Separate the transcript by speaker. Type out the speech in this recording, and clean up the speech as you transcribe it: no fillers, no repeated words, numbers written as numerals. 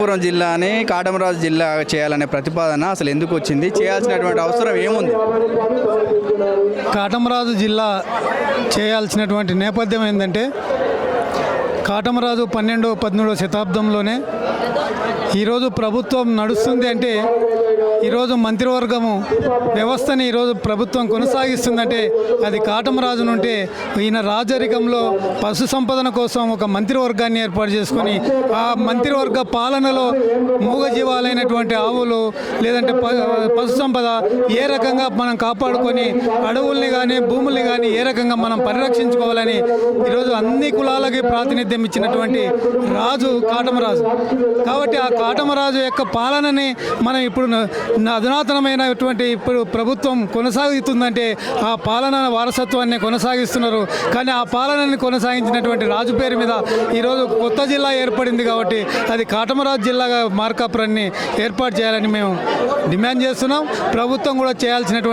Speaker 1: పురం జిల్లాని కాటమరాజు జిల్లా చేయాలనే ప్రతిపాదన అసలు ఎందుకు వచ్చింది? చేయాల్సినటువంటి అవసరం ఏముంది?
Speaker 2: కాటమరాజు జిల్లా చేయాల్సినటువంటి నేపథ్యం ఏంటంటే కాటమరాజు 12వ 13వ శతాబ్దంలోనే ఈరోజు ప్రభుత్వం నడుస్తుంది అంటే ఈరోజు మంత్రివర్గము వ్యవస్థని ఈరోజు ప్రభుత్వం కొనసాగిస్తుందంటే అది కాటమరాజు నుంటే ఈయన రాజరికంలో పశు సంపదన కోసం ఒక మంత్రివర్గాన్ని ఏర్పాటు చేసుకొని ఆ మంత్రివర్గ పాలనలో మూగజీవాలైనటువంటి ఆవులు లేదంటే పశు సంపద ఏ రకంగా మనం కాపాడుకొని అడవుల్ని కానీ భూముల్ని కానీ ఏ రకంగా మనం పరిరక్షించుకోవాలని ఈరోజు అన్ని కులాలకి ప్రాతినిధ్యం ఇచ్చినటువంటి రాజు కాటమరాజు. కాబట్టి ఆ కాటమరాజు యొక్క పాలనని మనం ఇప్పుడు అధునాతనమైనటువంటి ఇప్పుడు ప్రభుత్వం కొనసాగుతుందంటే ఆ పాలన వారసత్వాన్ని కొనసాగిస్తున్నారు. కానీ ఆ పాలనని కొనసాగించినటువంటి రాజు పేరు మీద ఈరోజు కొత్త జిల్లా ఏర్పడింది కాబట్టి అది కాటమరాజు జిల్లాగా మార్కాపురాన్ని ఏర్పాటు చేయాలని మేము డిమాండ్ చేస్తున్నాం. ప్రభుత్వం కూడా చేయాల్సినటువంటి